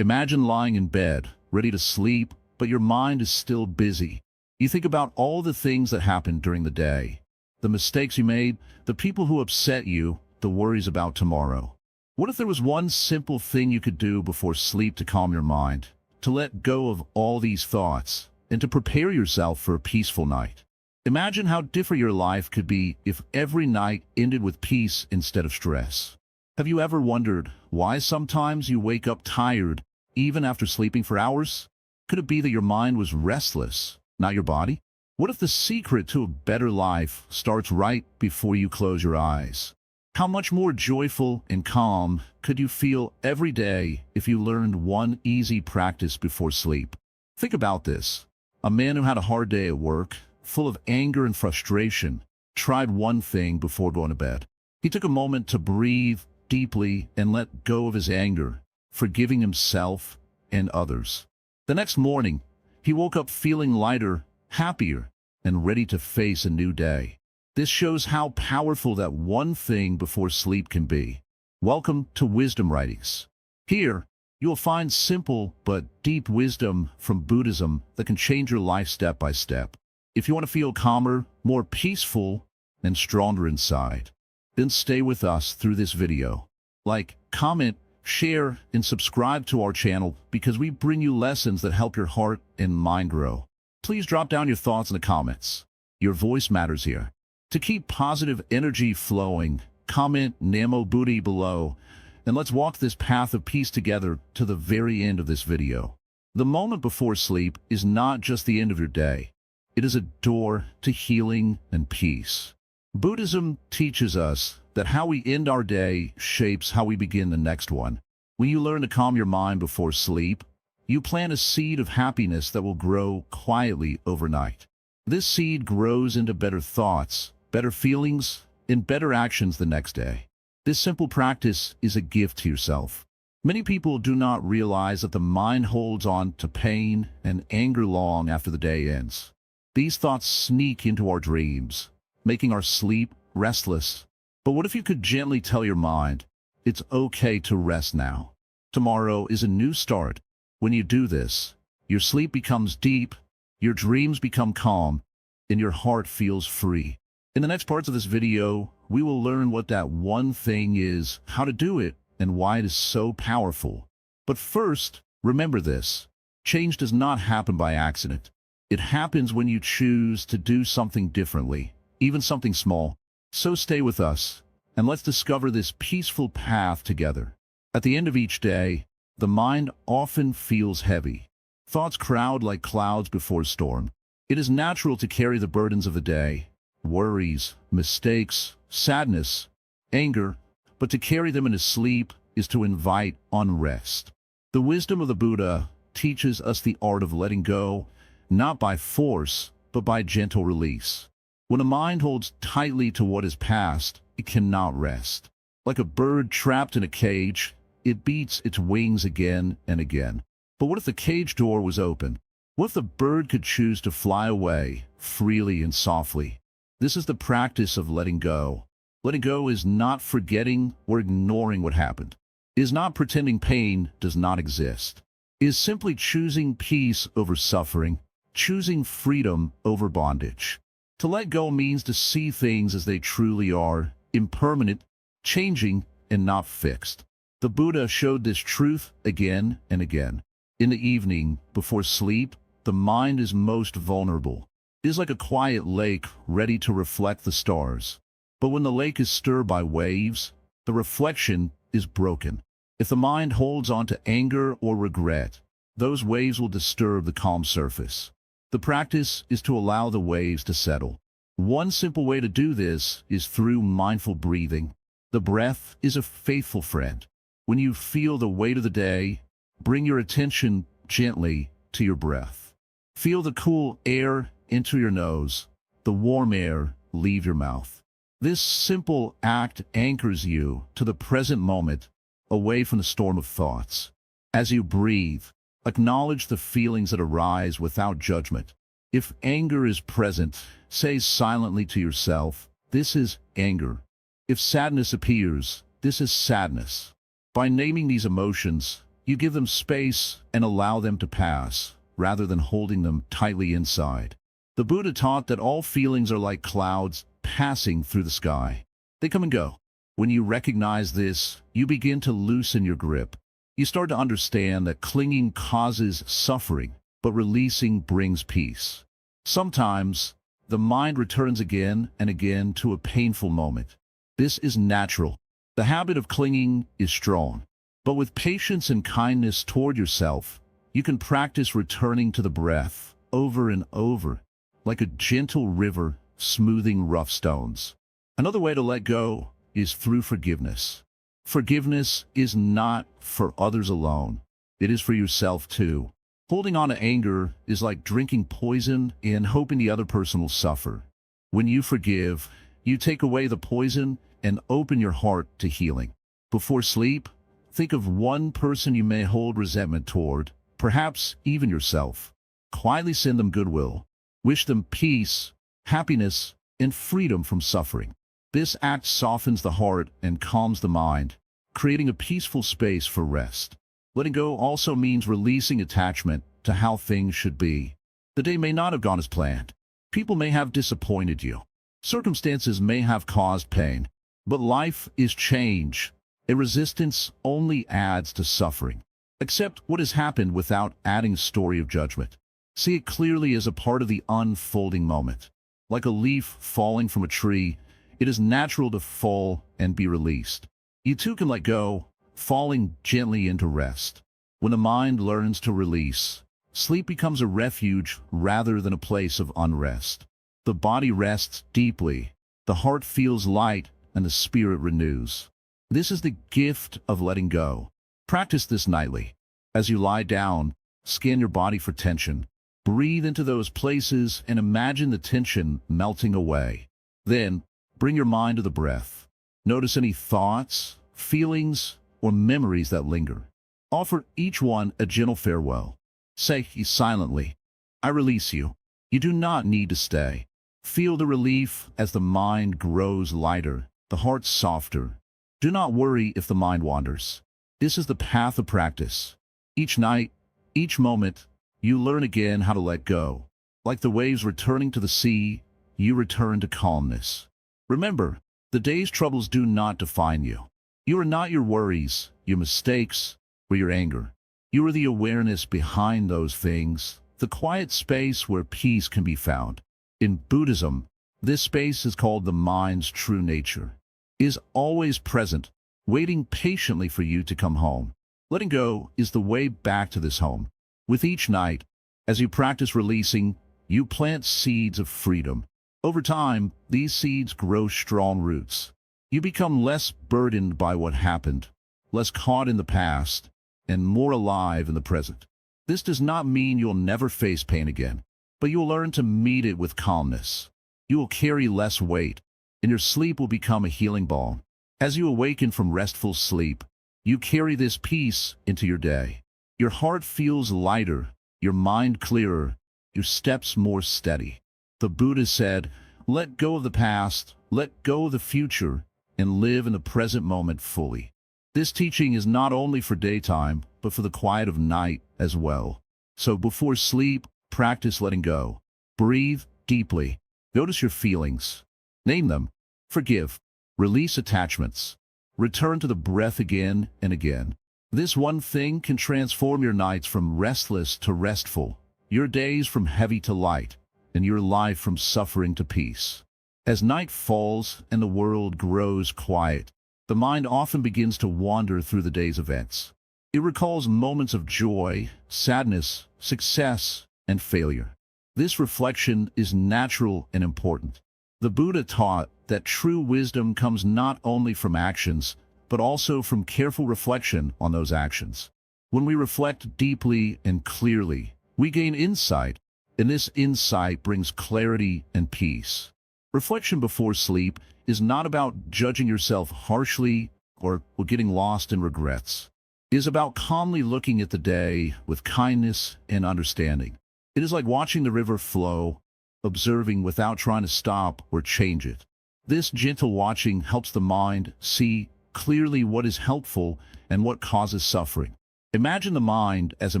Imagine lying in bed, ready to sleep, but your mind is still busy. You think about all the things that happened during the day, the mistakes you made, the people who upset you, the worries about tomorrow. What if there was one simple thing you could do before sleep to calm your mind, to let go of all these thoughts, and to prepare yourself for a peaceful night? Imagine how different your life could be if every night ended with peace instead of stress. Have you ever wondered why sometimes you wake up tired, even after sleeping for hours? Could it be that your mind was restless, not your body? What if the secret to a better life starts right before you close your eyes? How much more joyful and calm could you feel every day if you learned one easy practice before sleep? Think about this. A man who had a hard day at work, full of anger and frustration, tried one thing before going to bed. He took a moment to breathe deeply and let go of his anger, forgiving himself and others. The next morning, he woke up feeling lighter, happier, and ready to face a new day. This shows how powerful that one thing before sleep can be. Welcome to Wisdom Writings. Here, you'll find simple but deep wisdom from Buddhism that can change your life step by step. If you want to feel calmer, more peaceful, and stronger inside, then stay with us through this video. Like, comment, share, and subscribe to our channel because we bring you lessons that help your heart and mind grow. Please drop down your thoughts in the comments. Your voice matters here. To keep positive energy flowing, comment Namo Buddhi below, and let's walk this path of peace together to the very end of this video. The moment before sleep is not just the end of your day. It is a door to healing and peace. Buddhism teaches us that how we end our day shapes how we begin the next one. When you learn to calm your mind before sleep, you plant a seed of happiness that will grow quietly overnight. This seed grows into better thoughts, better feelings, and better actions the next day. This simple practice is a gift to yourself. Many people do not realize that the mind holds on to pain and anger long after the day ends. These thoughts sneak into our dreams, making our sleep restless. But what if you could gently tell your mind, it's okay to rest now. Tomorrow is a new start. When you do this, your sleep becomes deep, your dreams become calm, and your heart feels free. In the next parts of this video, we will learn what that one thing is, how to do it, and why it is so powerful. But first, remember this. Change does not happen by accident. It happens when you choose to do something differently, even something small. So stay with us, and let's discover this peaceful path together. At the end of each day, the mind often feels heavy. Thoughts crowd like clouds before a storm. It is natural to carry the burdens of the day, worries, mistakes, sadness, anger, but to carry them into sleep is to invite unrest. The wisdom of the Buddha teaches us the art of letting go, not by force, but by gentle release. When a mind holds tightly to what is past, it cannot rest. Like a bird trapped in a cage, it beats its wings again and again. But what if the cage door was open? What if the bird could choose to fly away, freely and softly? This is the practice of letting go. Letting go is not forgetting or ignoring what happened. It is not pretending pain does not exist. It is simply choosing peace over suffering, choosing freedom over bondage. To let go means to see things as they truly are, impermanent, changing, and not fixed. The Buddha showed this truth again and again. In the evening, before sleep, the mind is most vulnerable. It is like a quiet lake ready to reflect the stars. But when the lake is stirred by waves, the reflection is broken. If the mind holds on to anger or regret, those waves will disturb the calm surface. The practice is to allow the waves to settle. One simple way to do this is through mindful breathing. The breath is a faithful friend. When you feel the weight of the day, bring your attention gently to your breath. Feel the cool air enter your nose, the warm air leave your mouth. This simple act anchors you to the present moment, away from the storm of thoughts. As you breathe, acknowledge the feelings that arise without judgment. If anger is present, say silently to yourself, "This is anger." If sadness appears, this is sadness. By naming these emotions, You give them space and allow them to pass, rather than holding them tightly inside. The Buddha taught that all feelings are like clouds passing through the sky. They come and go. When you recognize this, you begin to loosen your grip. You start to understand that clinging causes suffering, but releasing brings peace. Sometimes, the mind returns again and again to a painful moment. This is natural. The habit of clinging is strong. But with patience and kindness toward yourself, you can practice returning to the breath over and over, like a gentle river smoothing rough stones. Another way to let go is through forgiveness. Forgiveness is not for others alone. It is for yourself too. Holding on to anger is like drinking poison and hoping the other person will suffer. When you forgive, you take away the poison and open your heart to healing. Before sleep, think of one person you may hold resentment toward, perhaps even yourself. Quietly send them goodwill. Wish them peace, happiness, and freedom from suffering. This act softens the heart and calms the mind, creating a peaceful space for rest. Letting go also means releasing attachment to how things should be. The day may not have gone as planned. People may have disappointed you. Circumstances may have caused pain. But life is change. A resistance only adds to suffering. Accept what has happened without adding a story of judgment. See it clearly as a part of the unfolding moment. Like a leaf falling from a tree, it is natural to fall and be released. You too can let go, falling gently into rest. When the mind learns to release, sleep becomes a refuge rather than a place of unrest. The body rests deeply, the heart feels light, and the spirit renews. This is the gift of letting go. Practice this nightly. As you lie down, scan your body for tension. Breathe into those places and imagine the tension melting away. Then, bring your mind to the breath. Notice any thoughts, feelings, or memories that linger. Offer each one a gentle farewell. Say silently, I release you. You do not need to stay. Feel the relief as the mind grows lighter, the heart softer. Do not worry if the mind wanders. This is the path of practice. Each night, each moment, you learn again how to let go. Like the waves returning to the sea, you return to calmness. Remember, the day's troubles do not define you. You are not your worries, your mistakes, or your anger. You are the awareness behind those things, the quiet space where peace can be found. In Buddhism, this space is called the mind's true nature. It is always present, waiting patiently for you to come home. Letting go is the way back to this home. With each night, as you practice releasing, you plant seeds of freedom. Over time, these seeds grow strong roots. You become less burdened by what happened, less caught in the past, and more alive in the present. This does not mean you'll never face pain again, but you'll learn to meet it with calmness. You will carry less weight, and your sleep will become a healing balm. As you awaken from restful sleep, you carry this peace into your day. Your heart feels lighter, your mind clearer, your steps more steady. The Buddha said, let go of the past, let go of the future, and live in the present moment fully. This teaching is not only for daytime, but for the quiet of night as well. So before sleep, practice letting go. Breathe deeply. Notice your feelings. Name them. Forgive. Release attachments. Return to the breath again and again. This one thing can transform your nights from restless to restful, your days from heavy to light, and your life from suffering to peace. As night falls and the world grows quiet, the mind often begins to wander through the day's events. It recalls moments of joy, sadness, success, and failure. This reflection is natural and important. The Buddha taught that true wisdom comes not only from actions, but also from careful reflection on those actions. When we reflect deeply and clearly, we gain insight, and this insight brings clarity and peace. Reflection before sleep is not about judging yourself harshly or getting lost in regrets. It is about calmly looking at the day with kindness and understanding. It is like watching the river flow, observing without trying to stop or change it. This gentle watching helps the mind see clearly what is helpful and what causes suffering. Imagine the mind as a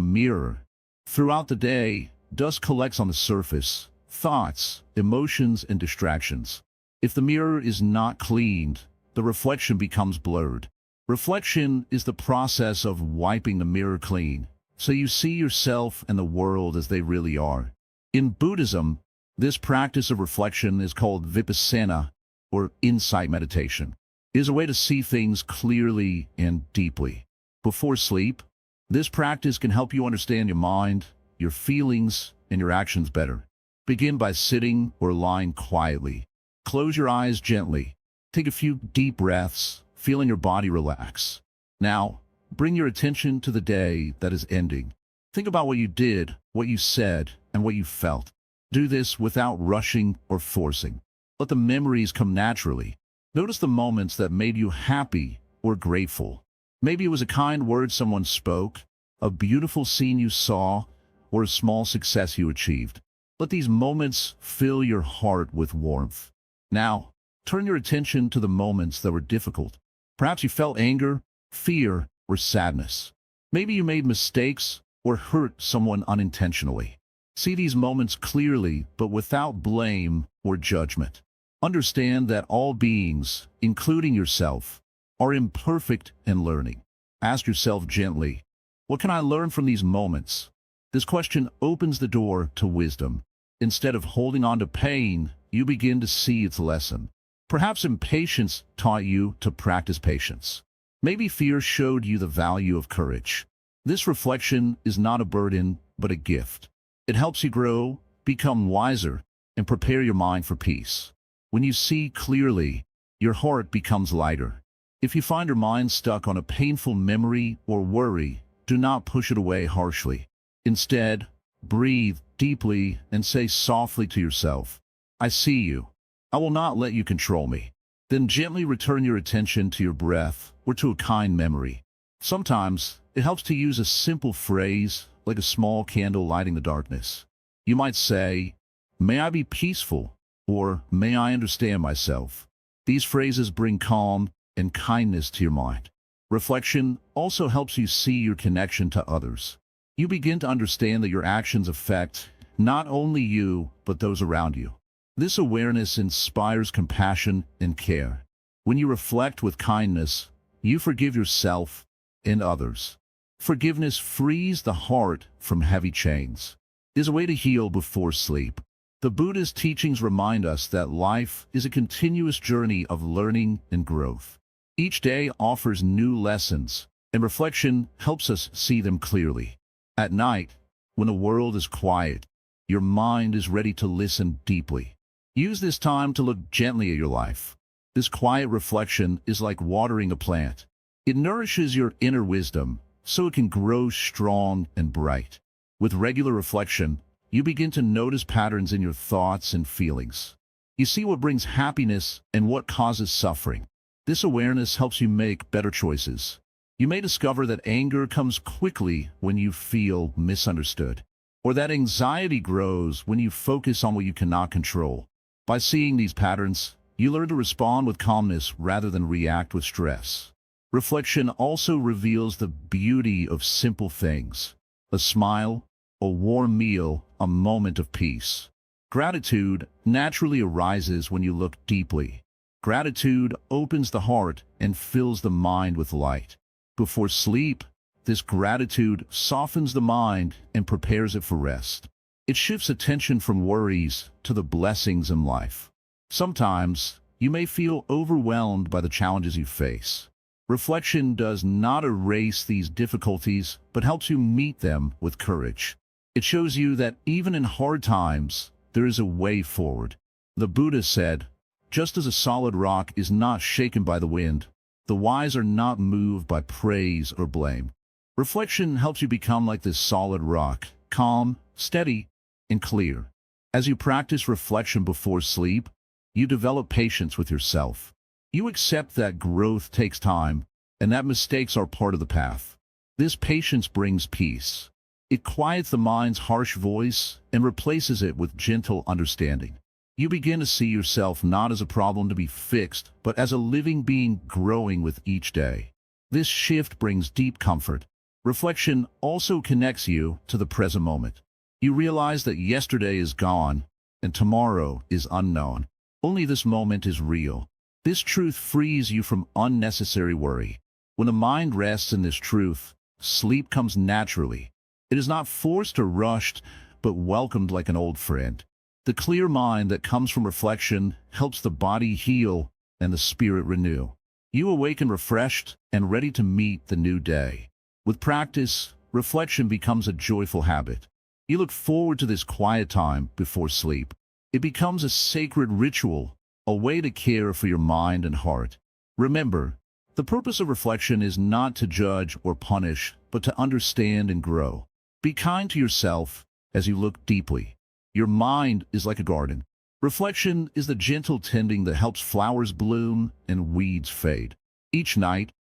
mirror. Throughout the day, dust collects on the surface, thoughts, emotions, and distractions. If the mirror is not cleaned, the reflection becomes blurred. Reflection is the process of wiping the mirror clean, so you see yourself and the world as they really are. In Buddhism, this practice of reflection is called vipassana, or insight meditation. It is a way to see things clearly and deeply. Before sleep, this practice can help you understand your mind, your feelings, and your actions better. Begin by sitting or lying quietly. Close your eyes gently. Take a few deep breaths, feeling your body relax. Now, bring your attention to the day that is ending. Think about what you did, what you said, and what you felt. Do this without rushing or forcing. Let the memories come naturally. Notice the moments that made you happy or grateful. Maybe it was a kind word someone spoke, a beautiful scene you saw, or a small success you achieved. Let these moments fill your heart with warmth. Now, turn your attention to the moments that were difficult. Perhaps you felt anger, fear, or sadness. Maybe you made mistakes or hurt someone unintentionally. See these moments clearly, but without blame or judgment. Understand that all beings, including yourself, are imperfect and learning. Ask yourself gently, what can I learn from these moments? This question opens the door to wisdom. Instead of holding on to pain, you begin to see its lesson. Perhaps impatience taught you to practice patience. Maybe fear showed you the value of courage. This reflection is not a burden, but a gift. It helps you grow, become wiser, and prepare your mind for peace. When you see clearly, your heart becomes lighter. If you find your mind stuck on a painful memory or worry, do not push it away harshly. Instead, breathe deeply and say softly to yourself, I see you. I will not let you control me. Then gently return your attention to your breath or to a kind memory. Sometimes, it helps to use a simple phrase, like a small candle lighting the darkness. You might say, may I be peaceful, or may I understand myself. These phrases bring calm and kindness to your mind. Reflection also helps you see your connection to others. You begin to understand that your actions affect not only you, but those around you. This awareness inspires compassion and care. When you reflect with kindness, you forgive yourself and others. Forgiveness frees the heart from heavy chains. It is a way to heal before sleep. The Buddhist teachings remind us that life is a continuous journey of learning and growth. Each day offers new lessons, and reflection helps us see them clearly. At night, when the world is quiet, your mind is ready to listen deeply. Use this time to look gently at your life. This quiet reflection is like watering a plant. It nourishes your inner wisdom, so it can grow strong and bright. With regular reflection, you begin to notice patterns in your thoughts and feelings. You see what brings happiness and what causes suffering. This awareness helps you make better choices. You may discover that anger comes quickly when you feel misunderstood, or that anxiety grows when you focus on what you cannot control. By seeing these patterns, you learn to respond with calmness rather than react with stress. Reflection also reveals the beauty of simple things: a smile, a warm meal, a moment of peace. Gratitude naturally arises when you look deeply. Gratitude opens the heart and fills the mind with light. Before sleep, this gratitude softens the mind and prepares it for rest. It shifts attention from worries to the blessings in life. Sometimes, you may feel overwhelmed by the challenges you face. Reflection does not erase these difficulties, but helps you meet them with courage. It shows you that even in hard times, there is a way forward. The Buddha said, just as a solid rock is not shaken by the wind, the wise are not moved by praise or blame. Reflection helps you become like this solid rock, calm, steady, and clear. As you practice reflection before sleep, you develop patience with yourself. You accept that growth takes time, and that mistakes are part of the path. This patience brings peace. It quiets the mind's harsh voice and replaces it with gentle understanding. You begin to see yourself not as a problem to be fixed, but as a living being growing with each day. This shift brings deep comfort. Reflection also connects you to the present moment. You realize that yesterday is gone and tomorrow is unknown. Only this moment is real. This truth frees you from unnecessary worry. When the mind rests in this truth, sleep comes naturally. It is not forced or rushed, but welcomed like an old friend. The clear mind that comes from reflection helps the body heal and the spirit renew. You awaken refreshed and ready to meet the new day. With practice, reflection becomes a joyful habit. You look forward to this quiet time before sleep. It becomes a sacred ritual, a way to care for your mind and heart. Remember, the purpose of reflection is not to judge or punish, but to understand and grow. Be kind to yourself as you look deeply. Your mind is like a garden. Reflection is the gentle tending that helps flowers bloom and weeds fade. Each night,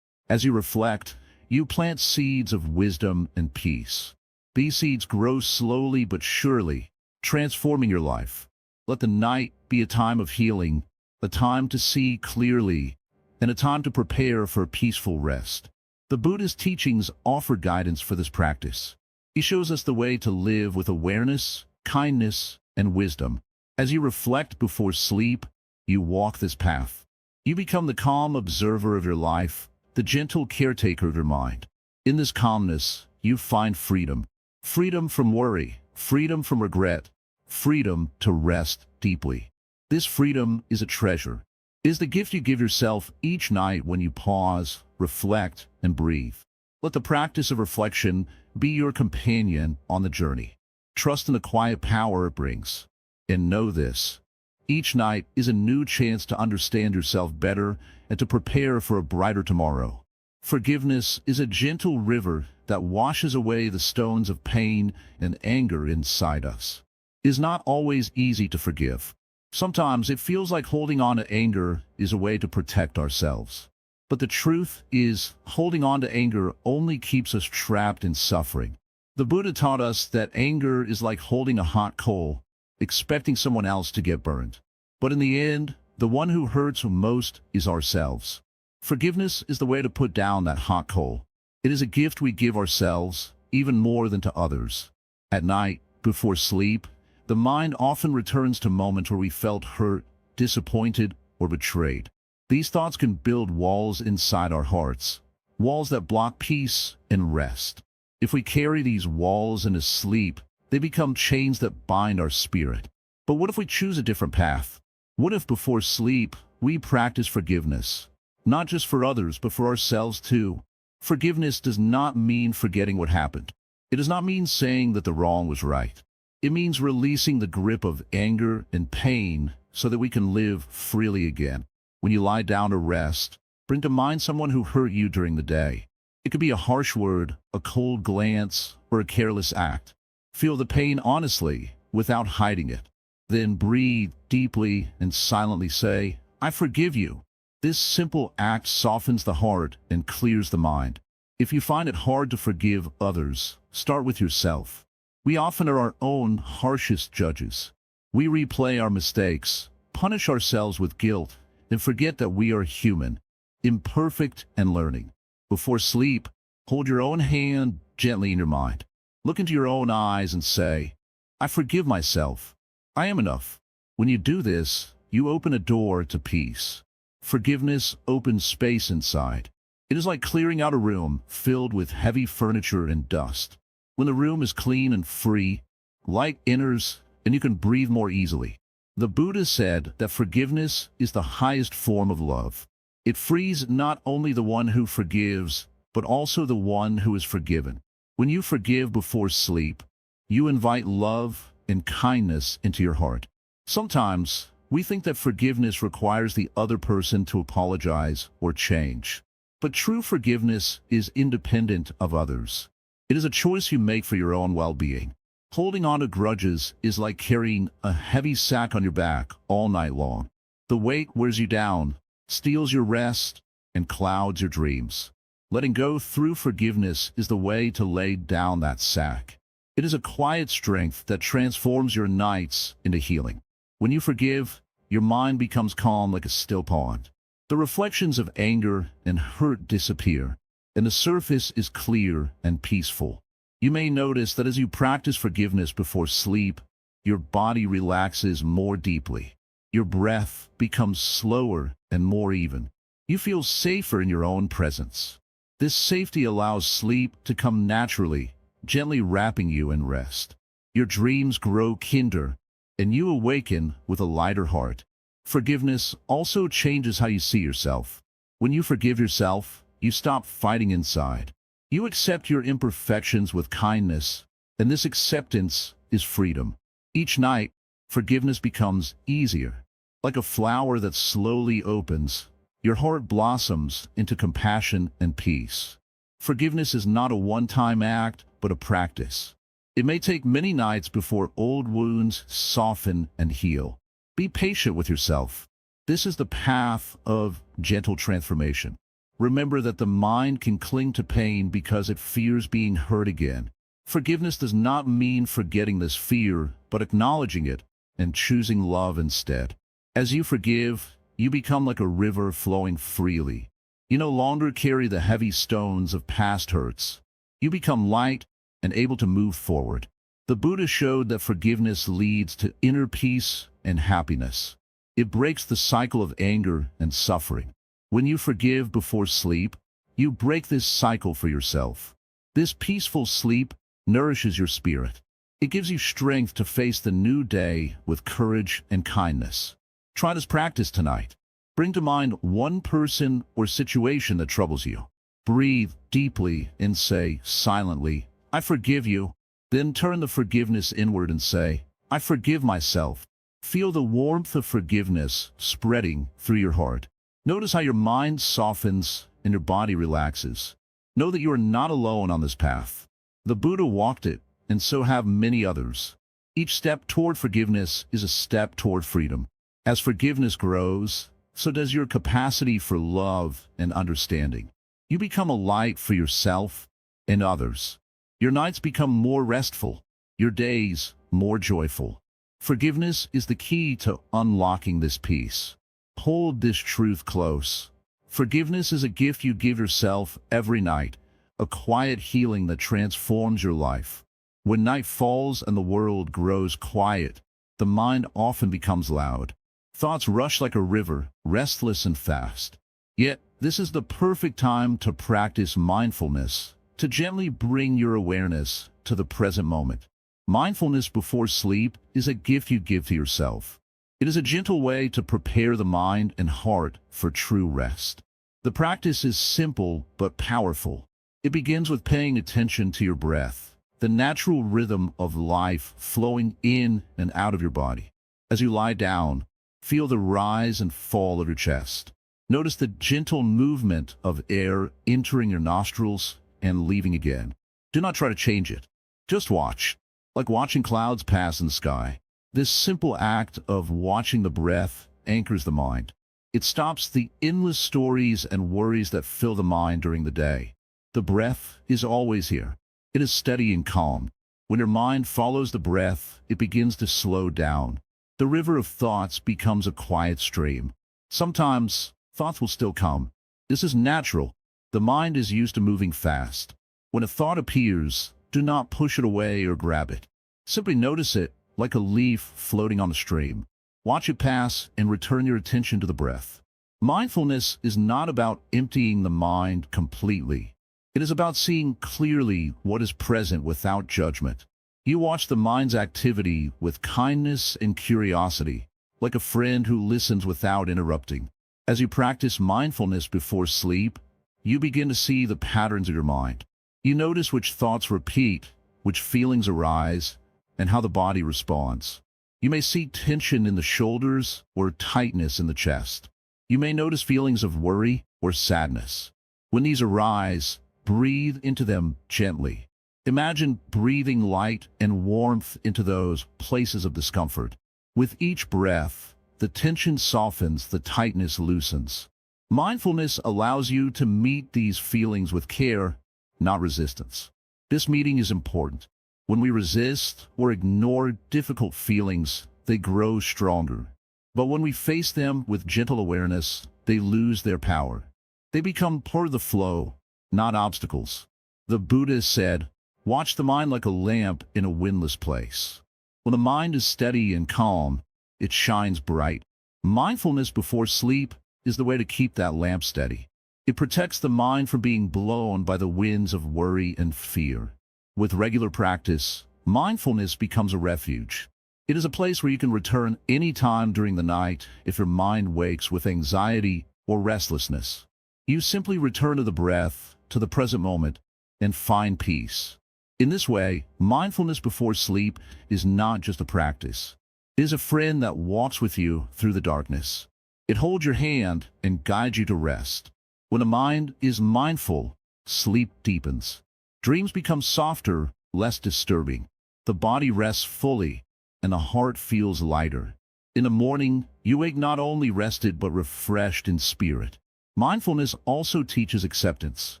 as you reflect, you plant seeds of wisdom and peace. These seeds grow slowly but surely, transforming your life. Let the night be a time of healing, a time to see clearly, and a time to prepare for a peaceful rest. The Buddhist teachings offer guidance for this practice. He shows us the way to live with awareness, kindness, and wisdom. As you reflect before sleep, you walk this path. You become the calm observer of your life, the gentle caretaker of your mind. In this calmness, you find freedom. Freedom from worry, freedom from regret, freedom to rest deeply. This freedom is a treasure. It is the gift you give yourself each night when you pause, reflect, and breathe. Let the practice of reflection be your companion on the journey. Trust in the quiet power it brings. And know this: each night is a new chance to understand yourself better and to prepare for a brighter tomorrow. Forgiveness is a gentle river that washes away the stones of pain and anger inside us. It is not always easy to forgive. Sometimes it feels like holding on to anger is a way to protect ourselves. But the truth is, holding on to anger only keeps us trapped in suffering. The Buddha taught us that anger is like holding a hot coal, expecting someone else to get burned. But in the end, the one who hurts most is ourselves. Forgiveness is the way to put down that hot coal. It is a gift we give ourselves, even more than to others. At night, before sleep, the mind often returns to moments where we felt hurt, disappointed, or betrayed. These thoughts can build walls inside our hearts, walls that block peace and rest. If we carry these walls into sleep, they become chains that bind our spirit. But what if we choose a different path? What if before sleep, we practice forgiveness? Not just for others, but for ourselves too. Forgiveness does not mean forgetting what happened. It does not mean saying that the wrong was right. It means releasing the grip of anger and pain so that we can live freely again. When you lie down to rest, bring to mind someone who hurt you during the day. It could be a harsh word, a cold glance, or a careless act. Feel the pain honestly, without hiding it. Then breathe deeply and silently say, "I forgive you." This simple act softens the heart and clears the mind. If you find it hard to forgive others, start with yourself. We often are our own harshest judges. We replay our mistakes, punish ourselves with guilt, and forget that we are human, imperfect, and learning. Before sleep, hold your own hand gently in your mind. Look into your own eyes and say, "I forgive myself. I am enough." When you do this, you open a door to peace. Forgiveness opens space inside. It is like clearing out a room filled with heavy furniture and dust. When the room is clean and free, light enters and you can breathe more easily. The Buddha said that forgiveness is the highest form of love. It frees not only the one who forgives, but also the one who is forgiven. When you forgive before sleep, you invite love and kindness into your heart. Sometimes, we think that forgiveness requires the other person to apologize or change. But true forgiveness is independent of others. It is a choice you make for your own well-being. Holding on to grudges is like carrying a heavy sack on your back all night long. The weight wears you down, steals your rest, and clouds your dreams. Letting go through forgiveness is the way to lay down that sack. It is a quiet strength that transforms your nights into healing. When you forgive, your mind becomes calm like a still pond. The reflections of anger and hurt disappear. and the surface is clear and peaceful. You may notice that as you practice forgiveness before sleep, your body relaxes more deeply. Your breath becomes slower and more even. You feel safer in your own presence. This safety allows sleep to come naturally, gently wrapping you in rest. Your dreams grow kinder, and you awaken with a lighter heart. Forgiveness also changes how you see yourself. When you forgive yourself, you stop fighting inside. You accept your imperfections with kindness, and this acceptance is freedom. Each night, forgiveness becomes easier. Like a flower that slowly opens, your heart blossoms into compassion and peace. Forgiveness is not a one-time act, but a practice. It may take many nights before old wounds soften and heal. Be patient with yourself. This is the path of gentle transformation. Remember that the mind can cling to pain because it fears being hurt again. Forgiveness does not mean forgetting this fear, but acknowledging it and choosing love instead. As you forgive, you become like a river flowing freely. You no longer carry the heavy stones of past hurts. You become light and able to move forward. The Buddha showed that forgiveness leads to inner peace and happiness. It breaks the cycle of anger and suffering. When you forgive before sleep, you break this cycle for yourself. This peaceful sleep nourishes your spirit. It gives you strength to face the new day with courage and kindness. Try this practice tonight. Bring to mind one person or situation that troubles you. Breathe deeply and say silently, "I forgive you." Then turn the forgiveness inward and say, "I forgive myself." Feel the warmth of forgiveness spreading through your heart. Notice how your mind softens and your body relaxes. Know that you are not alone on this path. The Buddha walked it, and so have many others. Each step toward forgiveness is a step toward freedom. As forgiveness grows, so does your capacity for love and understanding. You become a light for yourself and others. Your nights become more restful, your days more joyful. Forgiveness is the key to unlocking this peace. Hold this truth close. Forgiveness is a gift you give yourself every night, a quiet healing that transforms your life. When night falls and the world grows quiet, the mind often becomes loud. Thoughts rush like a river, restless and fast. Yet, this is the perfect time to practice mindfulness, to gently bring your awareness to the present moment. Mindfulness before sleep is a gift you give to yourself. It is a gentle way to prepare the mind and heart for true rest. The practice is simple but powerful. It begins with paying attention to your breath, the natural rhythm of life flowing in and out of your body. As you lie down, feel the rise and fall of your chest. Notice the gentle movement of air entering your nostrils and leaving again. Do not try to change it. Just watch, like watching clouds pass in the sky. This simple act of watching the breath anchors the mind. It stops the endless stories and worries that fill the mind during the day. The breath is always here. It is steady and calm. When your mind follows the breath, it begins to slow down. The river of thoughts becomes a quiet stream. Sometimes, thoughts will still come. This is natural. The mind is used to moving fast. When a thought appears, do not push it away or grab it. Simply notice it, like a leaf floating on a stream. Watch it pass and return your attention to the breath. Mindfulness is not about emptying the mind completely. It is about seeing clearly what is present without judgment. You watch the mind's activity with kindness and curiosity, like a friend who listens without interrupting. As you practice mindfulness before sleep, you begin to see the patterns of your mind. You notice which thoughts repeat, which feelings arise, and how the body responds. You may see tension in the shoulders or tightness in the chest. You may notice feelings of worry or sadness. When these arise, breathe into them gently. Imagine breathing light and warmth into those places of discomfort. With each breath, the tension softens, the tightness loosens. Mindfulness allows you to meet these feelings with care, not resistance. This meeting is important. When we resist or ignore difficult feelings, they grow stronger. But when we face them with gentle awareness, they lose their power. They become part of the flow, not obstacles. The Buddha said, "Watch the mind like a lamp in a windless place. When the mind is steady and calm, it shines bright." Mindfulness before sleep is the way to keep that lamp steady. It protects the mind from being blown by the winds of worry and fear. With regular practice, mindfulness becomes a refuge. It is a place where you can return any time during the night if your mind wakes with anxiety or restlessness. You simply return to the breath, to the present moment, and find peace. In this way, mindfulness before sleep is not just a practice. It is a friend that walks with you through the darkness. It holds your hand and guides you to rest. When the mind is mindful, sleep deepens. Dreams become softer, less disturbing. The body rests fully, and the heart feels lighter. In the morning, you wake not only rested but refreshed in spirit. Mindfulness also teaches acceptance.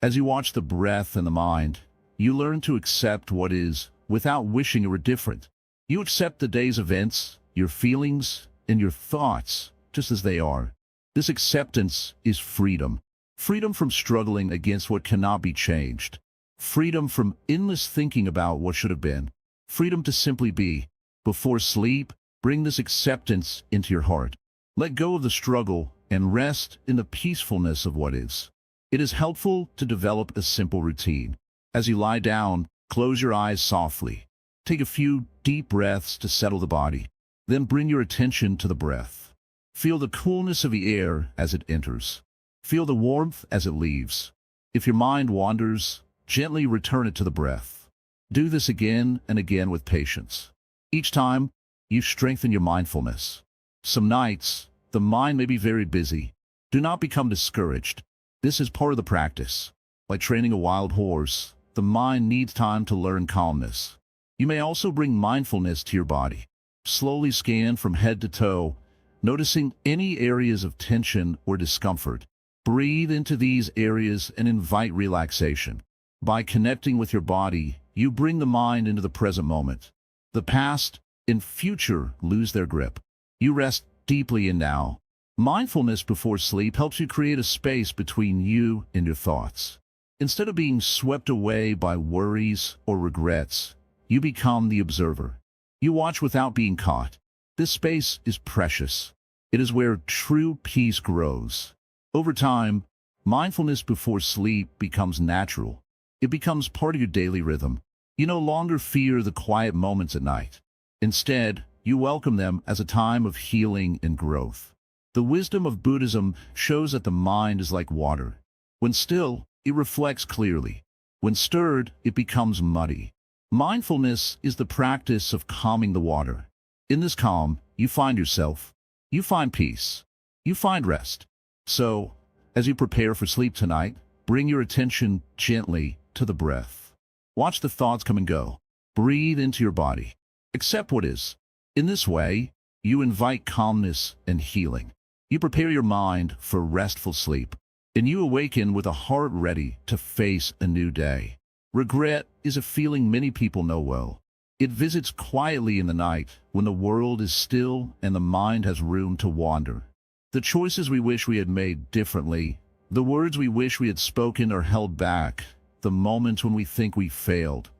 As you watch the breath and the mind, you learn to accept what is without wishing it were different. You accept the day's events, your feelings, and your thoughts just as they are. This acceptance is freedom. Freedom from struggling against what cannot be changed. Freedom from endless thinking about what should have been. Freedom to simply be. Before sleep, bring this acceptance into your heart. Let go of the struggle and rest in the peacefulness of what is. It is helpful to develop a simple routine. As you lie down, close your eyes softly. Take a few deep breaths to settle the body. Then bring your attention to the breath. Feel the coolness of the air as it enters. Feel the warmth as it leaves. If your mind wanders, gently return it to the breath. Do this again and again with patience. Each time, you strengthen your mindfulness. Some nights, the mind may be very busy. Do not become discouraged. This is part of the practice. Like training a wild horse, the mind needs time to learn calmness. You may also bring mindfulness to your body. Slowly scan from head to toe, noticing any areas of tension or discomfort. Breathe into these areas and invite relaxation. By connecting with your body, you bring the mind into the present moment. The past and future lose their grip. You rest deeply in now. Mindfulness before sleep helps you create a space between you and your thoughts. Instead of being swept away by worries or regrets, you become the observer. You watch without being caught. This space is precious. It is where true peace grows. Over time, mindfulness before sleep becomes natural. It becomes part of your daily rhythm. You no longer fear the quiet moments at night. Instead, you welcome them as a time of healing and growth. The wisdom of Buddhism shows that the mind is like water. When still, it reflects clearly. When stirred, it becomes muddy. Mindfulness is the practice of calming the water. In this calm, you find yourself. You find peace. You find rest. So, as you prepare for sleep tonight, bring your attention gently to the breath. Watch the thoughts come and go. Breathe into your body. Accept what is. In this way, you invite calmness and healing. You prepare your mind for restful sleep, and you awaken with a heart ready to face a new day. Regret is a feeling many people know well. It visits quietly in the night when the world is still and the mind has room to wander. The choices we wish we had made differently, the words we wish we had spoken or held back, the moments when we think we failed,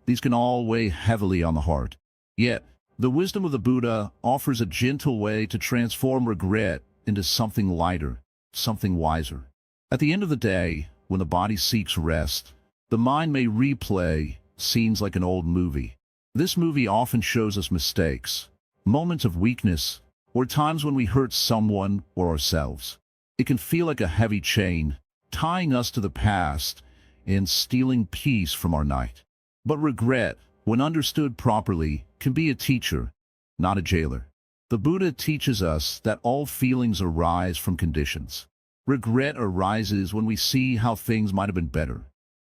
these can all weigh heavily on the heart. Yet, the wisdom of the Buddha offers a gentle way to transform regret into something lighter, something wiser. At the end of the day, when the body seeks rest, the mind may replay scenes like an old movie. This movie often shows us mistakes, moments of weakness, or times when we hurt someone or ourselves. It can feel like a heavy chain, tying us to the past and stealing peace from our night. But regret, when understood properly, can be a teacher, not a jailer. The Buddha teaches us that all feelings arise from conditions. Regret arises when we see how things might have been better.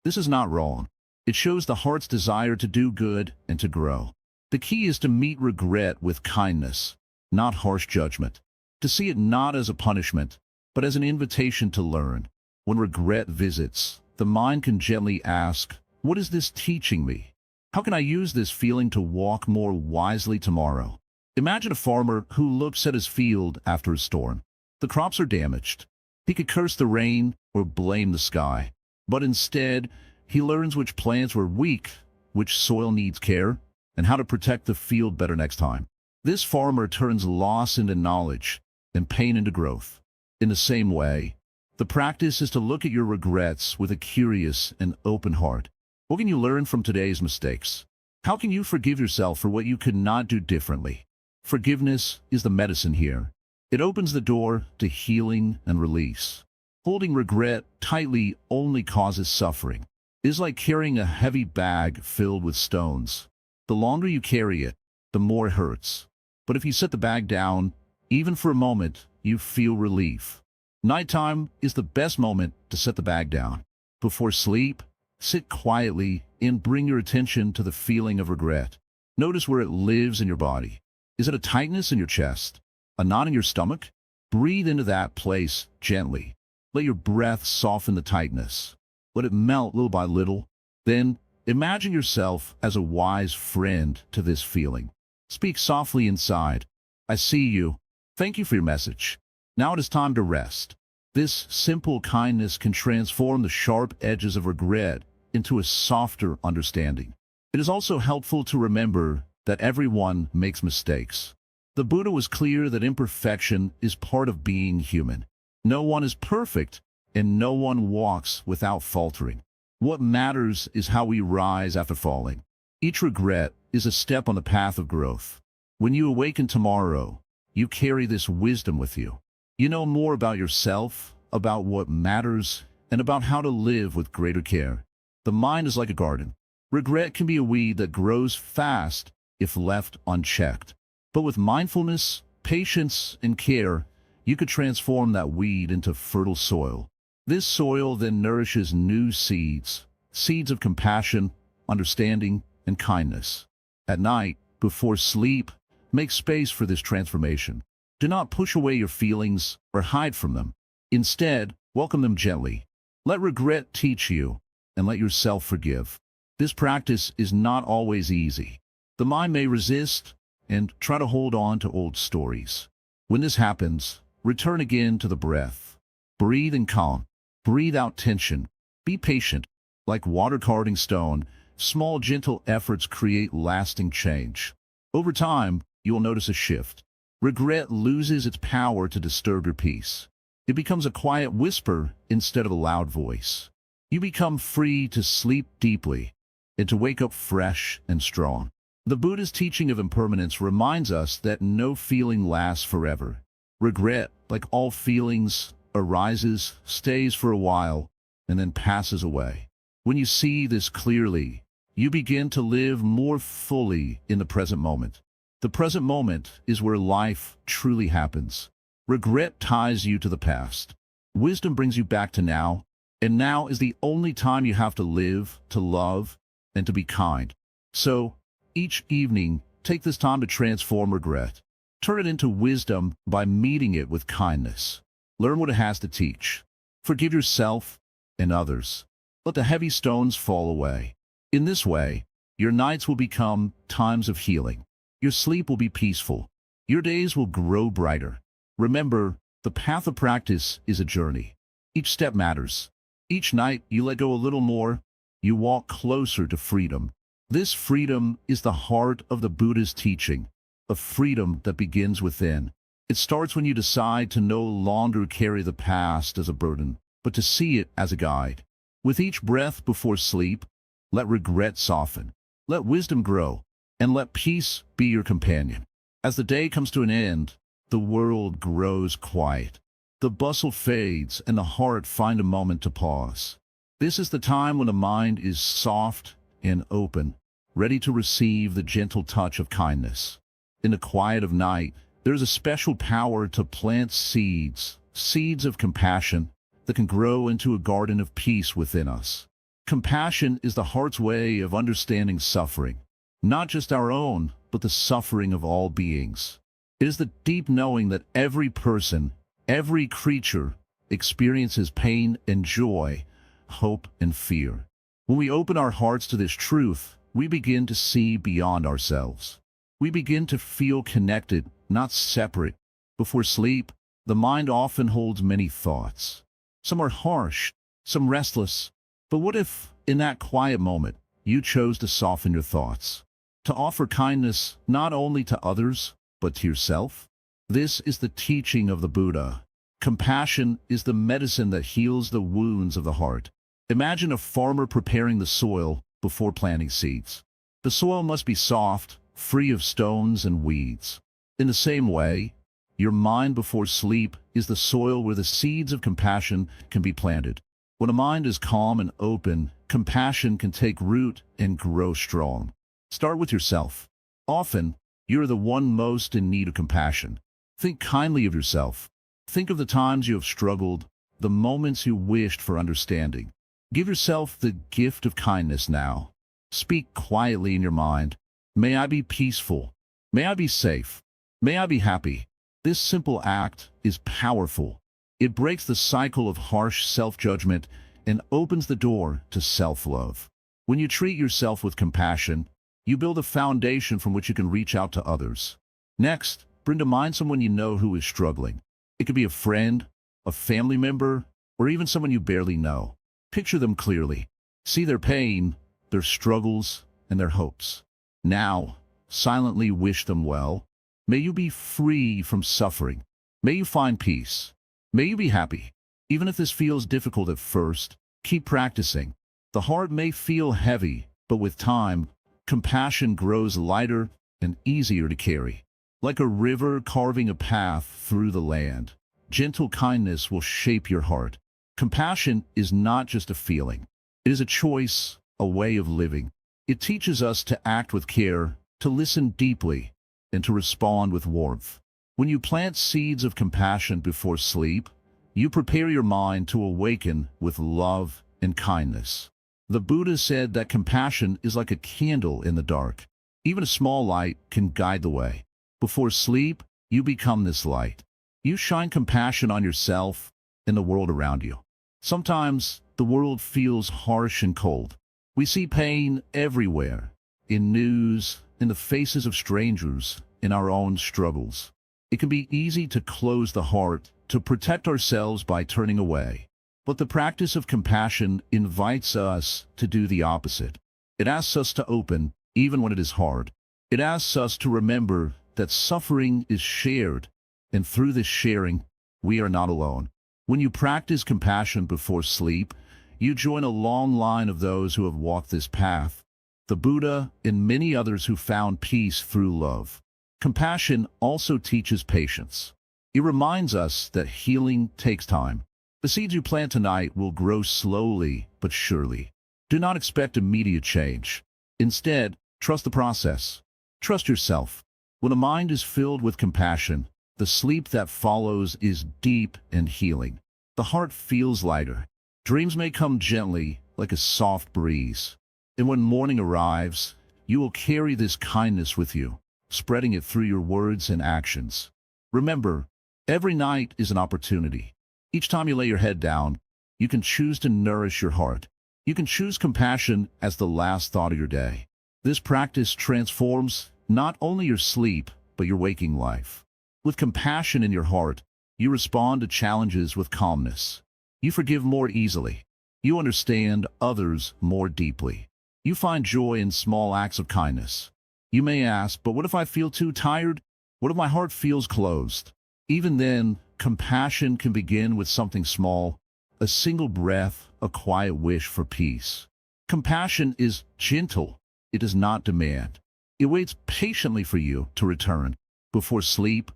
This is not wrong. It shows the heart's desire to do good and to grow. The key is to meet regret with kindness, not harsh judgment. To see it not as a punishment, but as an invitation to learn. When regret visits, the mind can gently ask, "What is this teaching me? How can I use this feeling to walk more wisely tomorrow?" Imagine a farmer who looks at his field after a storm. The crops are damaged. He could curse the rain or blame the sky. But instead, he learns which plants were weak, which soil needs care, and how to protect the field better next time. This farmer turns loss into knowledge and pain into growth. In the same way, the practice is to look at your regrets with a curious and open heart. What can you learn from today's mistakes? How can you forgive yourself for what you could not do differently? Forgiveness is the medicine here. It opens the door to healing and release. Holding regret tightly only causes suffering. It is like carrying a heavy bag filled with stones. The longer you carry it, the more it hurts. But if you set the bag down, even for a moment, you feel relief. Nighttime is the best moment to set the bag down. Before sleep, sit quietly and bring your attention to the feeling of regret. Notice where it lives in your body. Is it a tightness in your chest? A knot in your stomach? Breathe into that place gently. Let your breath soften the tightness. Let it melt little by little. Then, imagine yourself as a wise friend to this feeling. Speak softly inside. I see you. Thank you for your message. Now it is time to rest. This simple kindness can transform the sharp edges of regret into a softer understanding. It is also helpful to remember that everyone makes mistakes. The Buddha was clear that imperfection is part of being human. No one is perfect, and no one walks without faltering. What matters is how we rise after falling. Each regret is a step on the path of growth. When you awaken tomorrow, you carry this wisdom with you. You know more about yourself, about what matters, and about how to live with greater care. The mind is like a garden. Regret can be a weed that grows fast if left unchecked. But with mindfulness, patience, and care, you could transform that weed into fertile soil. This soil then nourishes new seeds, seeds of compassion, understanding, and kindness. At night, before sleep, make space for this transformation. Do not push away your feelings or hide from them. Instead, welcome them gently. Let regret teach you, and let yourself forgive. This practice is not always easy. The mind may resist and try to hold on to old stories. When this happens, return again to the breath. Breathe in calm. Breathe out tension. Be patient. Like water carving stone, small gentle efforts create lasting change. Over time, you will notice a shift. Regret loses its power to disturb your peace. It becomes a quiet whisper instead of a loud voice. You become free to sleep deeply and to wake up fresh and strong. The Buddha's teaching of impermanence reminds us that no feeling lasts forever. Regret, like all feelings, arises, stays for a while, and then passes away. When you see this clearly, you begin to live more fully in the present moment. The present moment is where life truly happens. Regret ties you to the past. Wisdom brings you back to now, and now is the only time you have to live, to love, and to be kind. So, each evening, take this time to transform regret. Turn it into wisdom by meeting it with kindness. Learn what it has to teach. Forgive yourself and others. Let the heavy stones fall away. In this way, your nights will become times of healing. Your sleep will be peaceful. Your days will grow brighter. Remember, the path of practice is a journey. Each step matters. Each night you let go a little more, you walk closer to freedom. This freedom is the heart of the Buddha's teaching, a freedom that begins within. It starts when you decide to no longer carry the past as a burden, but to see it as a guide. With each breath before sleep, let regret soften, let wisdom grow, and let peace be your companion. As the day comes to an end, the world grows quiet. The bustle fades, and the heart finds a moment to pause. This is the time when the mind is soft and open, ready to receive the gentle touch of kindness. In the quiet of night, there is a special power to plant seeds, seeds of compassion that can grow into a garden of peace within us. Compassion is the heart's way of understanding suffering, not just our own, but the suffering of all beings. It is the deep knowing that every person, every creature, experiences pain and joy, hope and fear. When we open our hearts to this truth, we begin to see beyond ourselves. We begin to feel connected, not separate. Before sleep, the mind often holds many thoughts. Some are harsh, some restless, But what if, in that quiet moment, you chose to soften your thoughts? To offer kindness not only to others, but to yourself? This is the teaching of the Buddha. Compassion is the medicine that heals the wounds of the heart. Imagine a farmer preparing the soil before planting seeds. The soil must be soft, free of stones and weeds. In the same way, your mind before sleep is the soil where the seeds of compassion can be planted. When a mind is calm and open, compassion can take root and grow strong. Start with yourself. Often, you're the one most in need of compassion. Think kindly of yourself. Think of the times you have struggled, the moments you wished for understanding. Give yourself the gift of kindness now. Speak quietly in your mind. May I be peaceful. May I be safe. May I be happy. This simple act is powerful. It breaks the cycle of harsh self-judgment and opens the door to self-love. When you treat yourself with compassion, you build a foundation from which you can reach out to others. Next, bring to mind someone you know who is struggling. It could be a friend, a family member, or even someone you barely know. Picture them clearly. See their pain, their struggles, and their hopes. Now, silently wish them well. May you be free from suffering. May you find peace. May you be happy. Even if this feels difficult at first, keep practicing. The heart may feel heavy, but with time, compassion grows lighter and easier to carry. Like a river carving a path through the land, gentle kindness will shape your heart. Compassion is not just a feeling. It is a choice, a way of living. It teaches us to act with care, to listen deeply, and to respond with warmth. When you plant seeds of compassion before sleep, you prepare your mind to awaken with love and kindness. The Buddha said that compassion is like a candle in the dark. Even a small light can guide the way. Before sleep, you become this light. You shine compassion on yourself and the world around you. Sometimes the world feels harsh and cold. We see pain everywhere, in news, in the faces of strangers, in our own struggles. It can be easy to close the heart, to protect ourselves by turning away. But the practice of compassion invites us to do the opposite. It asks us to open, even when it is hard. It asks us to remember that suffering is shared, and through this sharing, we are not alone. When you practice compassion before sleep, you join a long line of those who have walked this path, the Buddha and many others who found peace through love. Compassion also teaches patience. It reminds us that healing takes time. The seeds you plant tonight will grow slowly but surely. Do not expect immediate change. Instead, trust the process. Trust yourself. When a mind is filled with compassion, the sleep that follows is deep and healing. The heart feels lighter. Dreams may come gently, like a soft breeze. And when morning arrives, you will carry this kindness with you, spreading it through your words and actions. Remember, every night is an opportunity. Each time you lay your head down, you can choose to nourish your heart. You can choose compassion as the last thought of your day. This practice transforms not only your sleep, but your waking life. With compassion in your heart, you respond to challenges with calmness. You forgive more easily. You understand others more deeply. You find joy in small acts of kindness. You may ask, but what if I feel too tired? What if my heart feels closed? Even then, compassion can begin with something small, a single breath, a quiet wish for peace. Compassion is gentle. It does not demand. It waits patiently for you to return. Before sleep,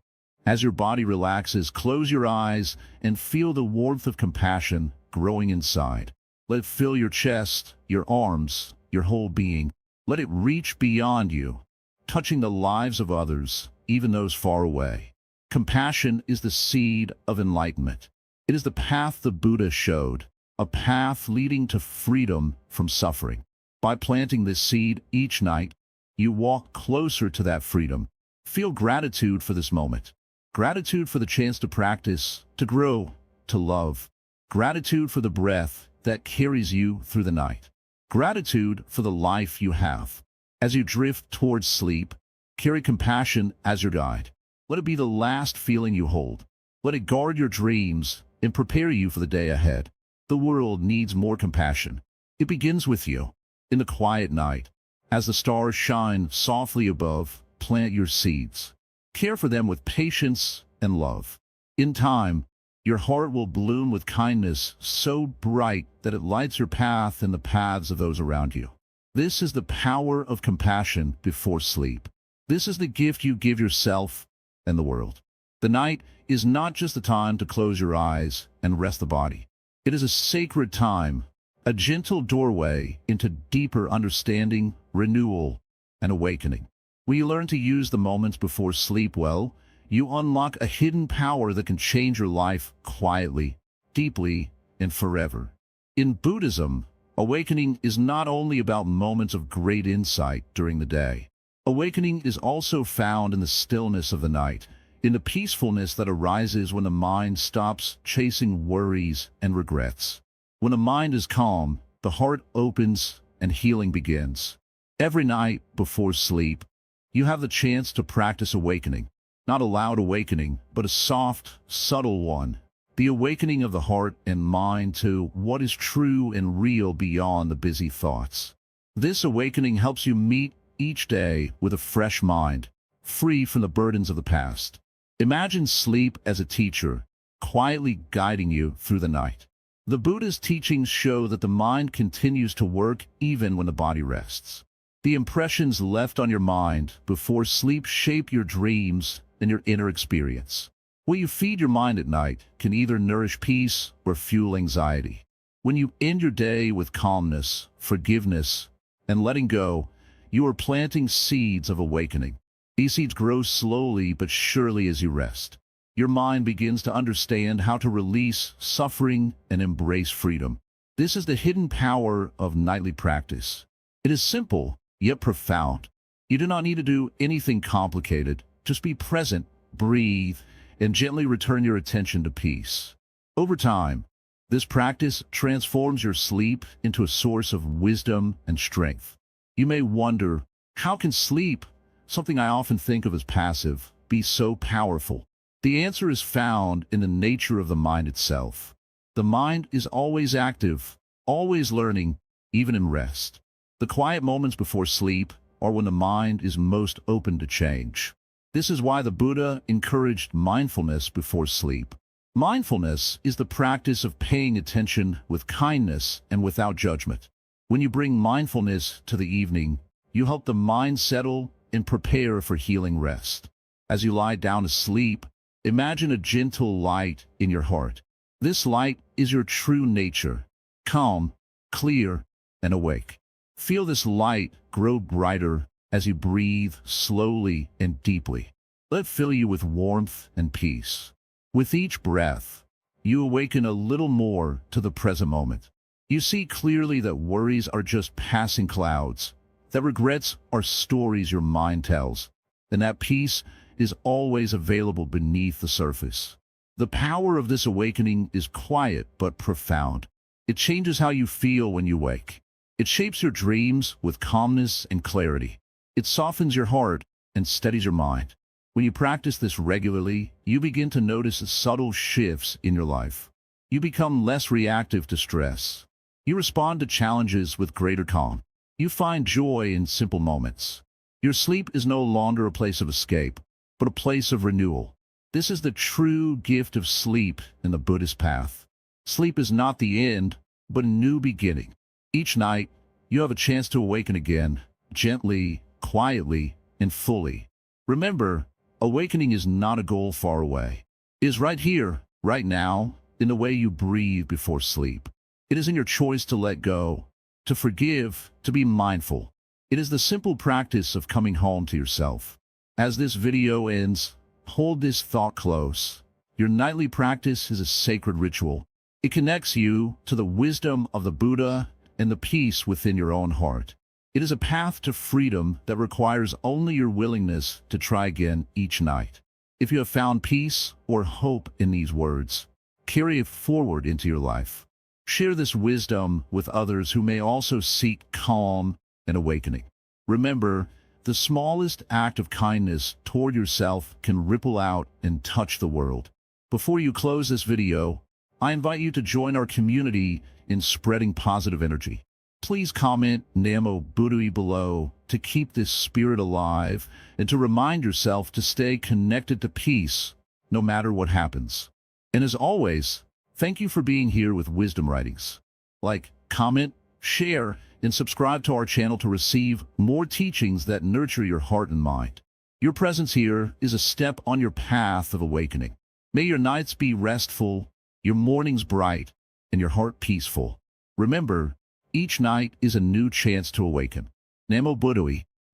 as your body relaxes, close your eyes and feel the warmth of compassion growing inside. Let it fill your chest, your arms, your whole being. Let it reach beyond you, touching the lives of others, even those far away. Compassion is the seed of enlightenment. It is the path the Buddha showed, a path leading to freedom from suffering. By planting this seed each night, you walk closer to that freedom. Feel gratitude for this moment. Gratitude for the chance to practice, to grow, to love. Gratitude for the breath that carries you through the night. Gratitude for the life you have. As you drift towards sleep, carry compassion as your guide. Let it be the last feeling you hold. Let it guard your dreams and prepare you for the day ahead. The world needs more compassion. It begins with you. In the quiet night, as the stars shine softly above, plant your seeds. Care for them with patience and love. In time, your heart will bloom with kindness so bright that it lights your path and the paths of those around you. This is the power of compassion before sleep. This is the gift you give yourself and the world. The night is not just the time to close your eyes and rest the body. It is a sacred time, a gentle doorway into deeper understanding, renewal, and awakening. When you learn to use the moments before sleep well, you unlock a hidden power that can change your life quietly, deeply, and forever. In Buddhism, awakening is not only about moments of great insight during the day. Awakening is also found in the stillness of the night, in the peacefulness that arises when the mind stops chasing worries and regrets. When the mind is calm, the heart opens and healing begins. Every night before sleep, you have the chance to practice awakening. Not a loud awakening, but a soft, subtle one. The awakening of the heart and mind to what is true and real beyond the busy thoughts. This awakening helps you meet each day with a fresh mind, free from the burdens of the past. Imagine sleep as a teacher, quietly guiding you through the night. The Buddhist teachings show that the mind continues to work even when the body rests. The impressions left on your mind before sleep shape your dreams and your inner experience. What you feed your mind at night can either nourish peace or fuel anxiety. When you end your day with calmness, forgiveness, and letting go, you are planting seeds of awakening. These seeds grow slowly but surely as you rest. Your mind begins to understand how to release suffering and embrace freedom. This is the hidden power of nightly practice. It is simple, yet profound. You do not need to do anything complicated. Just be present, breathe, and gently return your attention to peace. Over time, this practice transforms your sleep into a source of wisdom and strength. You may wonder, how can sleep, something I often think of as passive, be so powerful? The answer is found in the nature of the mind itself. The mind is always active, always learning, even in rest. The quiet moments before sleep are when the mind is most open to change. This is why the Buddha encouraged mindfulness before sleep. Mindfulness is the practice of paying attention with kindness and without judgment. When you bring mindfulness to the evening, you help the mind settle and prepare for healing rest. As you lie down to sleep, imagine a gentle light in your heart. This light is your true nature, calm, clear, and awake. Feel this light grow brighter as you breathe slowly and deeply. Let it fill you with warmth and peace. With each breath, you awaken a little more to the present moment. You see clearly that worries are just passing clouds, that regrets are stories your mind tells, and that peace is always available beneath the surface. The power of this awakening is quiet but profound. It changes how you feel when you wake. It shapes your dreams with calmness and clarity. It softens your heart and steadies your mind. When you practice this regularly, you begin to notice subtle shifts in your life. You become less reactive to stress. You respond to challenges with greater calm. You find joy in simple moments. Your sleep is no longer a place of escape, but a place of renewal. This is the true gift of sleep in the Buddhist path. Sleep is not the end, but a new beginning. Each night, you have a chance to awaken again, gently, quietly, and fully. Remember, awakening is not a goal far away. It is right here, right now, in the way you breathe before sleep. It is in your choice to let go, to forgive, to be mindful. It is the simple practice of coming home to yourself. As this video ends, hold this thought close. Your nightly practice is a sacred ritual. It connects you to the wisdom of the Buddha and the peace within your own heart. It is a path to freedom that requires only your willingness to try again each night. If you have found peace or hope in these words, carry it forward into your life. Share this wisdom with others who may also seek calm and awakening. Remember, the smallest act of kindness toward yourself can ripple out and touch the world. Before you close this video, I invite you to join our community in spreading positive energy. Please comment Namo Buddhi below to keep this spirit alive and to remind yourself to stay connected to peace no matter what happens. And as always, thank you for being here with Wisdom Writings. Like, comment, share, and subscribe to our channel to receive more teachings that nurture your heart and mind. Your presence here is a step on your path of awakening. May your nights be restful, your mornings bright, and your heart peaceful. Remember, each night is a new chance to awaken. Namo Buddhi.